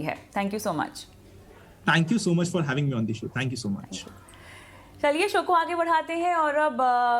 है। Thank you so much. Thank you so much for having me on the show. Thank you so much. चलिए show को आगे बढ़ाते हैं और अब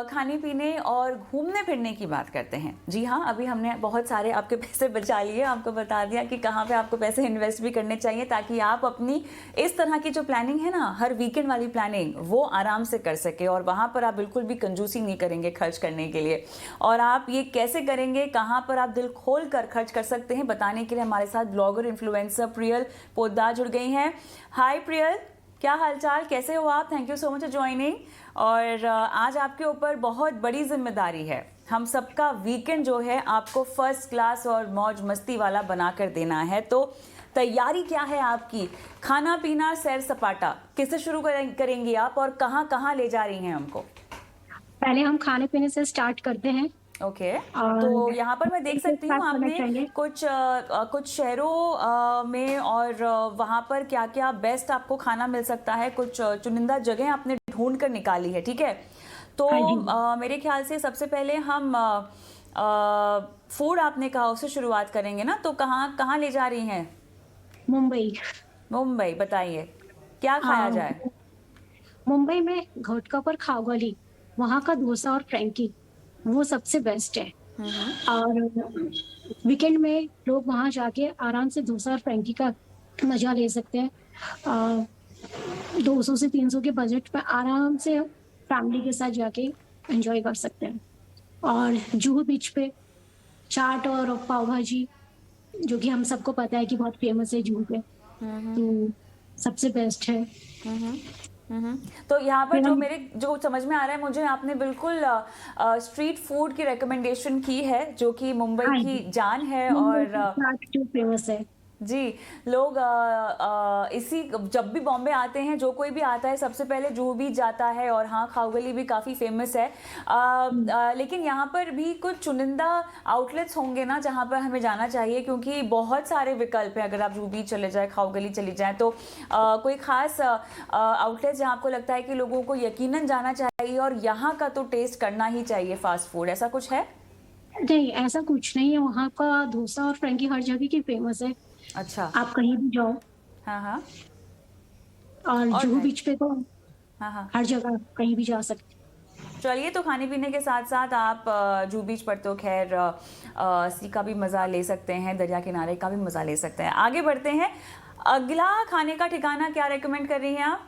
खाने पीने और घूमने फिरने की बात करते हैं। जी हाँ, अभी हमने बहुत सारे आपके पैसे बचा लिए, आपको बता दिया कि कहाँ पे आपको पैसे इन्वेस्ट भी करने चाहिए ताकि आप अपनी इस तरह की जो प्लानिंग है ना, हर वीकेंड वाली प्लानिंग, वो आराम से कर सके और वहाँ पर आप बिल्कुल भी कंजूसी नहीं करेंगे खर्च करने के लिए। और आप ये कैसे करेंगे, कहाँ पर आप दिल खोल कर खर्च कर सकते हैं, बताने के लिए हमारे साथ ब्लॉगर इन्फ्लुएंसर प्रियल पोद्दार जुड़ गई हैं। हाय प्रियल, क्या हालचाल, कैसे हो आप? Thank you so much for joining. और आज आपके ऊपर बहुत बड़ी जिम्मेदारी है। हम सबका वीकेंड जो है आपको फर्स्ट क्लास और मौज मस्ती वाला बना कर देना है। तो तैयारी क्या है आपकी? खाना पीना, सैर सपाटा, किससे शुरू करेंगी आप और कहाँ कहाँ ले जा रही हैं हमको? पहले हम खाने पीने से स्टार्ट करते हैं। ओके, तो यहाँ पर मैं देख सकती हूँ आपने कुछ शहरों में और वहाँ पर क्या क्या बेस्ट आपको खाना मिल सकता है, कुछ चुनिंदा जगह आपने ढूंढ कर निकाली है, ठीक है? तो मेरे ख्याल से सबसे पहले हम फूड आपने कहा उससे शुरुआत करेंगे ना, तो कहाँ कहाँ ले जा रही हैं? मुंबई, बताइए क्या खाया जाए? मुंबई में घोटका पर खाओगली, वहाँ का डोसा और फ्रैंकी वो सबसे बेस्ट है। और वीकेंड में लोग वहां जाके आराम से डोसा और फ्रैंकी का मजा ले सकते हैं। 200 से 300 के बजट में आराम से फैमिली के साथ जाके एंजॉय कर सकते हैं। और जुहू बीच पे चाट और पाव भाजी, जो कि हम सबको पता है कि बहुत फेमस है जुहू पे, तो सबसे बेस्ट है। तो यहाँ पर जो समझ में आ रहा है मुझे, आपने बिल्कुल स्ट्रीट फूड की रिकमेंडेशन की है, जो कि मुंबई की जान है और फेमस है। जी, लोग इसी जब भी बॉम्बे आते हैं, जो कोई भी आता है सबसे पहले जुहू बीच जाता है। और हाँ, खाओगली भी काफ़ी फेमस है। लेकिन यहाँ पर भी कुछ चुनिंदा आउटलेट्स होंगे ना जहाँ पर हमें जाना चाहिए, क्योंकि बहुत सारे विकल्प हैं। अगर आप जुहू बीच चले जाए, खाओगली चली जाए, तो कोई ख़ास आउटलेट्स जहाँ आपको लगता है कि लोगों को यकीनन जाना चाहिए और यहाँ का तो टेस्ट करना ही चाहिए फास्ट फूड, ऐसा कुछ है? नहीं, ऐसा कुछ नहीं है। वहाँ का डोसा और फ्रैंकी हर जगह की फेमस है। अच्छा, आप कहीं भी जाओ। हाँ। और जुहू बीच पे तो हाँ, हर जगह कहीं भी जा सकते। चलिए, तो खाने पीने के साथ साथ आप जुहू बीच पर तो खैर सी का भी मज़ा ले सकते हैं, दरिया किनारे का भी मज़ा ले सकते हैं। आगे बढ़ते हैं, अगला खाने का ठिकाना क्या रेकमेंड कर रही हैं आप?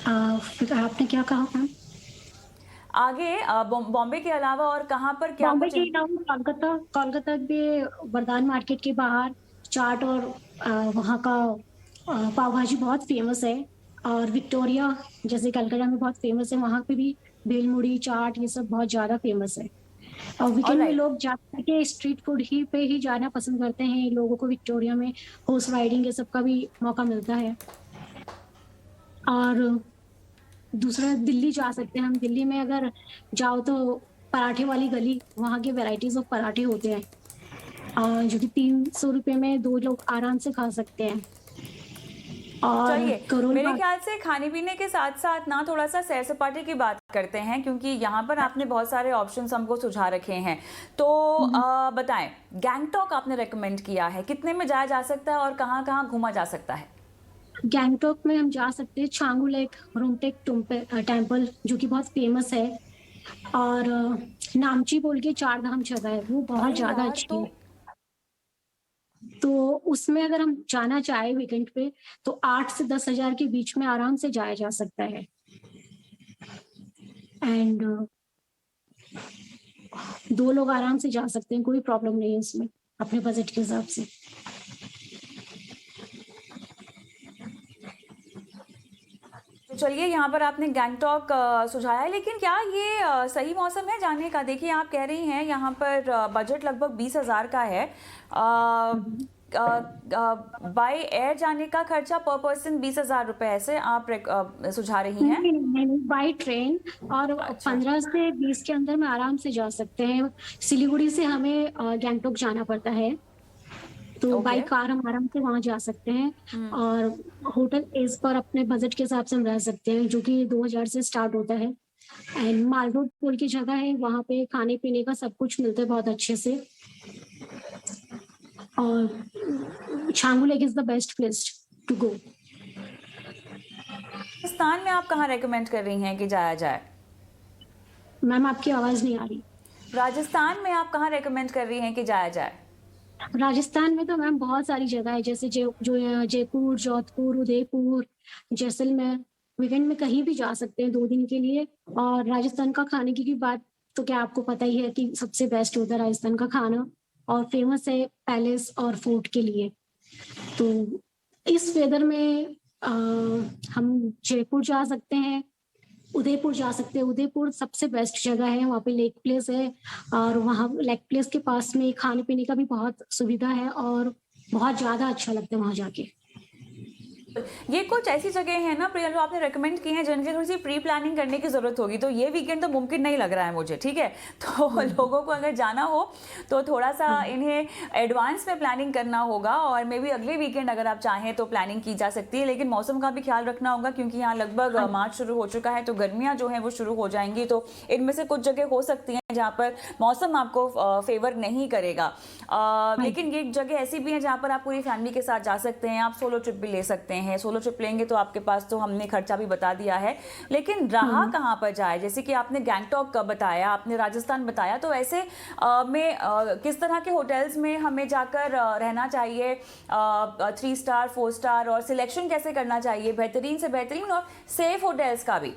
आपने क्या कहा मैम? आगे बॉम्बे के अलावा और कहाँ पर क्या? बॉम्बे के अलावा कोलकाता के बरदान मार्केट के बाहर चाट और वहाँ का पाव भाजी बहुत फेमस है। और विक्टोरिया जैसे कलकत्ता में बहुत फेमस है, वहाँ पे भी भेलमुड़ी चाट ये सब बहुत ज्यादा फेमस है। और वीकेंड में लोग जाकर के स्ट्रीट फूड ही पे ही जाना पसंद करते हैं। लोगों को विक्टोरिया में हॉर्स राइडिंग ये सब का भी मौका मिलता है। और दूसरा दिल्ली जा सकते हैं हम। दिल्ली में अगर जाओ तो पराठे वाली गली, वहाँ के वैरायटीज ऑफ पराठे होते हैं जो कि 300 रुपए में 2 लोग आराम से खा सकते हैं। और मेरे ख्याल से खाने पीने के साथ साथ ना थोड़ा सा सैर सपाटे की बात करते हैं, क्योंकि यहाँ पर आपने बहुत सारे ऑप्शंस हमको सुझा रखे हैं। तो बताएं, गैंगटॉक आपने रेकमेंड किया है, कितने में जाया जा सकता है और कहाँ कहाँ घूमा जा सकता है? गैंगटॉक में हम जा सकते हैं छांगू लेक, रुमटेक टेम्पल जो कि बहुत फेमस है। और नामची बोल के 4 धाम जगह है, वो बहुत ज्यादा अच्छी है। तो उसमें अगर हम जाना चाहे वीकेंड पे तो 8 से 10 हजार के बीच में आराम से जाया जा सकता है। एंड 2 लोग आराम से जा सकते हैं, कोई प्रॉब्लम नहीं है उसमें, अपने बजट के हिसाब से। तो चलिए, यहाँ पर आपने गैंगटॉक सुझाया है, लेकिन क्या ये सही मौसम है जाने का? देखिए, आप कह रही हैं यहाँ पर बजट लगभग 20,000 का है। बाय एयर जाने का खर्चा पर पर्सन 20,000 रुपए ऐसे आप सुझा रही हैं? नहीं, बाय ट्रेन। और 15 से 20 के अंदर में आराम से जा सकते हैं। सिलीगुड़ी से हमें गैंगटॉक जाना पड़ता है, तो बाई कार हम आराम से वहां जा सकते हैं। और होटल एज पर अपने बजट के हिसाब से हम रह सकते हैं, जो कि 2000 से स्टार्ट होता है। एंड माल रोड पुल की जगह है, वहां पे खाने पीने का सब कुछ मिलता है बहुत अच्छे से। और Changu lake is the best place to go. Rajasthan में आप कहाँ रेकमेंड कर रही हैं कि जाया जाए? मैम आपकी आवाज नहीं आ रही। राजस्थान में आप कहाँ रेकमेंड कर रही हैं कि जाया जाए? राजस्थान में तो मैम बहुत सारी जगह है, जैसे जयपुर, जोधपुर, उदयपुर, जैसलमेर। वीकेंड में कहीं भी जा सकते हैं 2 दिन के लिए। और राजस्थान का खाने की बात तो क्या आपको पता ही है कि सबसे बेस्ट होता है राजस्थान का खाना, और फेमस है पैलेस और फोर्ट के लिए। तो इस वेदर में हम जयपुर जा सकते हैं, उदयपुर जा सकते हैं। उदयपुर सबसे बेस्ट जगह है, वहाँ पे लेक प्लेस है, और वहाँ लेक प्लेस के पास में खाने पीने का भी बहुत सुविधा है, और बहुत ज्यादा अच्छा लगता है वहाँ जाके। ये कुछ ऐसी जगह है ना प्रिया जो आपने रेकमेंड की हैं जिनकी थोड़ी सी प्री प्लानिंग करने की जरूरत होगी, तो ये वीकेंड तो मुमकिन नहीं लग रहा है मुझे, ठीक है? तो लोगों को अगर जाना हो तो थोड़ा सा इन्हें एडवांस में प्लानिंग करना होगा, और मे बी अगले वीकेंड अगर आप चाहें तो प्लानिंग की जा सकती है। लेकिन मौसम का भी ख्याल रखना होगा, क्योंकि यहाँ लगभग मार्च शुरू हो चुका है, तो गर्मियाँ जो हैं वो शुरू हो जाएंगी। तो इनमें से कुछ जगह हो सकती हैं जहाँ पर मौसम आपको फेवर नहीं करेगा, लेकिन ये जगह ऐसी भी है जहाँ पर आप पूरी फैमिली के साथ जा सकते हैं। आप सोलो ट्रिप भी ले सकते हैं। सोलो ट्रिप लेंगे तो आपके पास तो हमने खर्चा भी बता दिया है, लेकिन रहा कहाँ पर जाए? जैसे कि आपने गैंगटॉक का बताया, आपने राजस्थान बताया, तो ऐसे में किस तरह के होटल्स में हमें जाकर रहना चाहिए? 3 स्टार 4 स्टार, और सिलेक्शन कैसे करना चाहिए बेहतरीन से बेहतरीन और सेफ होटल्स का भी?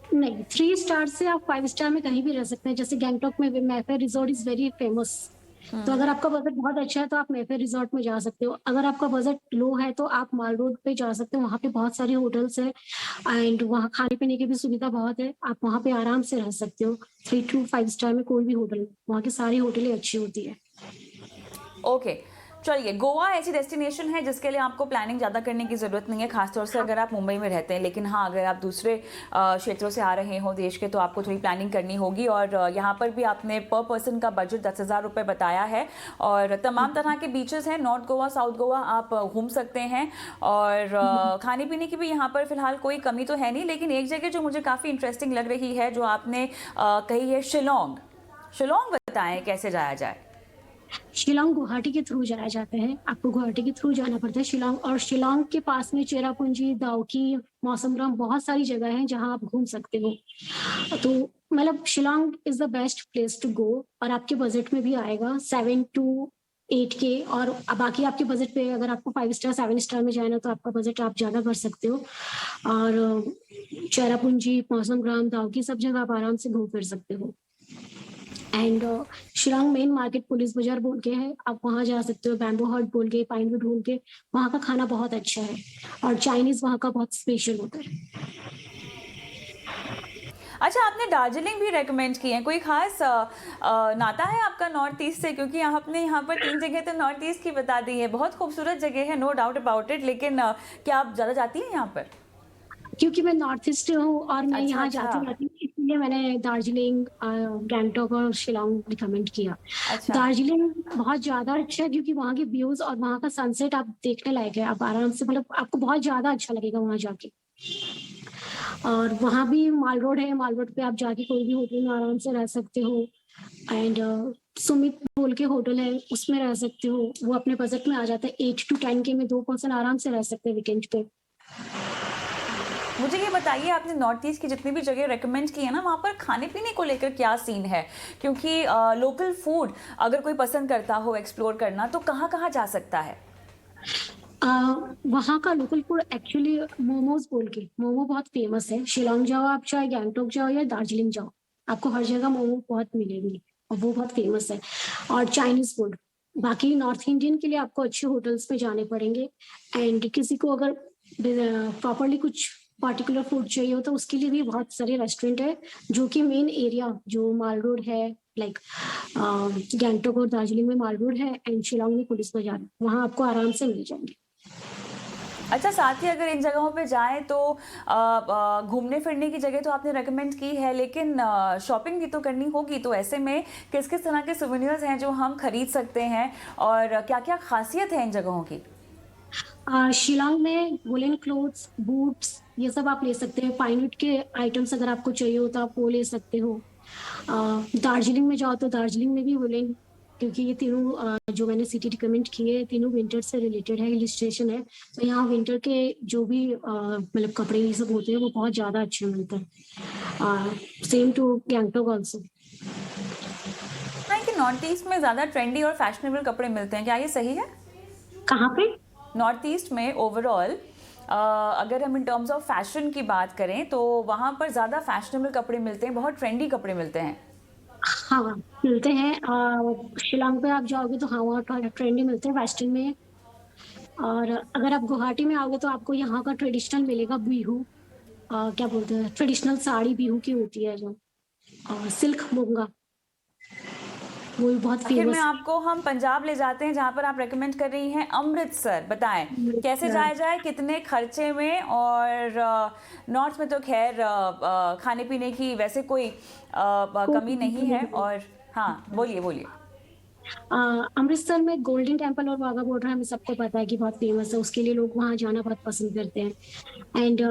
नहीं, 3 स्टार से आप 5 स्टार में कहीं भी रह सकते हैं। जैसे गैंगटॉक में Mayfair resort is very famous. तो अगर आपका बजट बहुत अच्छा है तो आप मैफेयर रिजॉर्ट में जा सकते हो। अगर आपका बजट लो है तो आप माल रोड पे जा सकते हो, वहाँ पे बहुत सारी होटल्स है, एंड वहाँ खाने पीने की भी सुविधा बहुत है। आप वहाँ पे आराम से रह सकते हो। 3 to 5 स्टार में कोई भी होटल, वहाँ की सारी होटलें अच्छी होती है। ओके, चलिए, गोवा ऐसी डेस्टिनेशन है जिसके लिए आपको प्लानिंग ज़्यादा करने की ज़रूरत नहीं है, खासतौर से अगर आप मुंबई में रहते हैं। लेकिन हाँ, अगर आप दूसरे क्षेत्रों से आ रहे हो देश के, तो आपको थोड़ी प्लानिंग करनी होगी। और यहाँ पर भी आपने पर पर्सन का बजट 10,000 रुपये बताया है, और तमाम तरह के बीचेस हैं, नॉर्थ गोवा, साउथ गोवा, आप घूम सकते हैं। और खाने पीने की भी यहाँ पर फिलहाल कोई कमी तो है नहीं। लेकिन एक जगह जो मुझे काफ़ी इंटरेस्टिंग लग रही है जो आपने कही है, शिलोंग। शिलोंग बताएं कैसे जाया जाए? शिलोंग गुवाहाटी के थ्रू जाया जाता है। आपको गुवाहाटी के थ्रू जाना पड़ता है शिलोंग, और शिलोंग के पास में चेरापूंजी, दाउकी, मौसमराम, बहुत सारी जगह हैं जहां आप घूम सकते हो। तो मतलब Shillong is the best place to go, और आपके बजट में भी आएगा 7 to 8K। और बाकी आपके बजट पे, अगर आपको 5 स्टार 7 स्टार में जाना तो आपका बजट आप ज्यादा कर सकते हो। और चेरापूंजी, मौसमराम, दाउकी, सब जगह आप आराम से घूम फिर सकते हो। And Shillong main market police बाजार बोल के है, आप वहां जा सकते हो। बैम्बू हट बोल के, पाइनवुड बोल के, वहां का खाना बहुत अच्छा है, और चाइनीज वहां का बहुत स्पेशल होता है। अच्छा, आपने दार्जिलिंग भी रेकमेंड की है। कोई खास नाता है आपका नॉर्थ ईस्ट से? क्योंकि आपने यहाँ पर 3 जगह तो नॉर्थ ईस्ट की बता दी है, बहुत खूबसूरत जगह है, नो डाउट अबाउट इट। लेकिन क्या आप ज़्यादा जाती हैं यहाँ पर? क्योंकि मैं नॉर्थ ईस्ट हूँ और मैं अच्छा, यहाँ अच्छा। जाती रहती हूँ, इसलिए मैंने दार्जिलिंग, गैंगटॉक और शिलोंग रिकमेंड किया। अच्छा, दार्जिलिंग बहुत ज्यादा अच्छा है, क्योंकि वहाँ के व्यूज और वहाँ का सनसेट आप देखने लायक है। आप आराम से, मतलब आपको बहुत ज्यादा अच्छा लगेगा वहाँ जाके। और वहाँ भी माल रोड है, माल रोड पे आप जाके कोई भी होटल में आराम से रह सकते हो। एंड सुमित बोल के होटल है, उसमें रह सकते हो। वो अपने बजट में आ जाता है। 8 to 10K में 2 पर्सन आराम से रह सकते हैं वीकेंड पे। मुझे ये बताइए, आपने नॉर्थ ईस्ट की जितनी भी जगह रेकमेंड की है ना, वहाँ पर खाने पीने को लेकर क्या सीन है? क्योंकि लोकल फूड अगर कोई पसंद करता हो एक्सप्लोर करना, तो कहाँ कहाँ जा सकता है? वहाँ का लोकल फूड एक्चुअली मोमोज बोल के, मोमो बहुत फेमस है। शिलोंग जाओ आप, चाहे गैंगटॉक जाओ या दार्जिलिंग जाओ, आपको हर जगह मोमो बहुत मिलेंगे, और वो बहुत फेमस है। और चाइनीज फूड, बाकी नॉर्थ इंडियन के लिए आपको अच्छे होटल्स में जाने पड़ेंगे। एंड किसी को अगर प्रॉपरली कुछ पर्टिकुलर फूड चाहिए हो तो उसके लिए भी बहुत सारे रेस्टोरेंट है, जो कि मेन एरिया जो माल रोड है, लाइक गैंगटॉक और दार्जिलिंग में माल रोड है, एंड शिलोंग में पुलिस बाजार, वहाँ आपको आराम से मिल जाएंगे। अच्छा, साथ ही अगर इन जगहों पे जाएं तो घूमने फिरने की जगह तो आपने रेकमेंड की है, लेकिन शॉपिंग भी तो करनी होगी। तो ऐसे में किस किस तरह के सोवेनिर्स हैं जो हम खरीद सकते हैं, और क्या क्या खासियत है इन जगहों की? शिलोंग में वुलन क्लोथ्स, बूट्स, ये सब आप ले सकते हैं। पाइनवुड के आइटम्स अगर आपको चाहिए हो तो आप वो ले सकते हो। दार्जिलिंग में जाओ तो दार्जिलिंग में भी वुलन क्योंकि ये तीनों जो मैंने सिटी रिकमेंड किए तीनों विंटर से रिलेटेड है, हिल स्टेशन है, तो यहाँ विंटर के जो भी मतलब कपड़े ये सब होते हैं वो बहुत ज्यादा अच्छे मिलते हैं। Same to Gangtok also. है कि नॉर्थ ईस्ट में ज़्यादा ट्रेंडी और फैशनेबल कपड़े मिलते हैं, क्या ये सही है? कहाँ पे? नॉर्थ ईस्ट में ओवरऑल अगर हम इन टर्म्स ऑफ फैशन की बात करें तो वहाँ पर ज़्यादा फैशनेबल कपड़े मिलते हैं, बहुत ट्रेंडी कपड़े मिलते हैं। हाँ मिलते हैं। शिलांग पे आप जाओगे तो हाँ वहाँ ट्रेंडी मिलते हैं वेस्टर्न में। और अगर आप गुवाहाटी में आओगे तो आपको यहाँ का ट्रेडिशनल मिलेगा बिहू, क्या बोलते हैं, ट्रेडिशनल साड़ी बिहू की होती है जो, सिल्क मूंगा, वो भी बहुत आखिर में फेमस। आपको हम पंजाब ले जाते हैं जहाँ पर आप रेकमेंड कर रही हैं अमृतसर। बताएं कैसे जाया जाए, कितने खर्चे में? और नॉर्थ में तो खैर खाने पीने की वैसे कोई कमी नहीं है। और हाँ बोलिए बोलिए। अमृतसर में गोल्डन टेम्पल और वाघा बॉर्डर हमें सबको पता है कि बहुत फेमस है, उसके लिए लोग वहाँ जाना बहुत पसंद करते हैं। एंड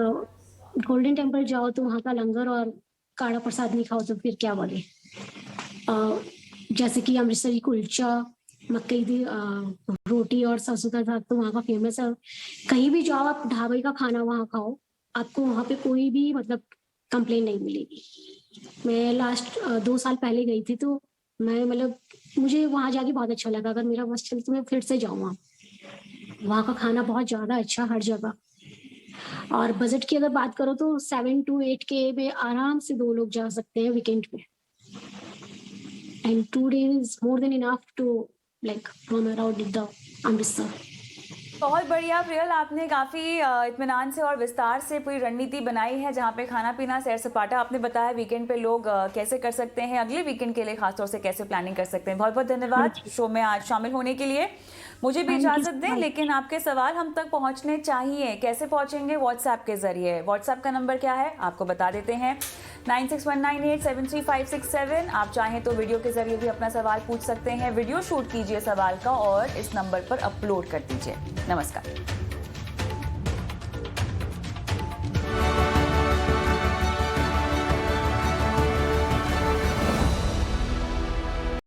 गोल्डन टेम्पल जाओ तो वहाँ का लंगर और काढ़ा प्रसाद नहीं खाओ तो फिर क्या बोले। जैसे कि अमृतसरी कुलचा, मकई दी रोटी और सरसों का साग तो वहाँ का फेमस है। कहीं भी जाओ आप ढाबे का खाना वहाँ खाओ, आपको वहाँ पे कोई भी मतलब कंप्लेन नहीं मिलेगी। मैं लास्ट 2 साल पहले गई थी तो मैं मतलब मुझे वहां जाके बहुत अच्छा लगा। अगर मेरा बस चले तो मैं फिर से जाऊँ वहाँ का खाना बहुत ज्यादा अच्छा हर जगह। और बजट की अगर बात करो तो 7 to 8K में आराम से 2 लोग जा सकते हैं वीकेंड पे। And 2 days more than enough to like roam around the Amritsar. बहुत बढ़िया प्रियल, आपने काफ़ी इत्मीनान से और विस्तार से पूरी रणनीति बनाई है जहाँ पे खाना पीना सैर सपाटा आपने बताया वीकेंड पे लोग कैसे कर सकते हैं, अगले वीकेंड के लिए खासतौर से कैसे प्लानिंग कर सकते हैं। बहुत बहुत धन्यवाद शो में आज शामिल होने के लिए। मुझे भी इजाज़त दें, लेकिन आपके सवाल हम तक पहुँचने चाहिए। कैसे पहुँचेंगे? व्हाट्सएप के ज़रिए। व्हाट्सएप का नंबर क्या है आपको बता देते हैं, 9619873567। आप चाहें तो वीडियो के जरिए भी अपना सवाल पूछ सकते हैं। वीडियो शूट कीजिए सवाल का और इस नंबर पर अपलोड कर दीजिए। नमस्कार।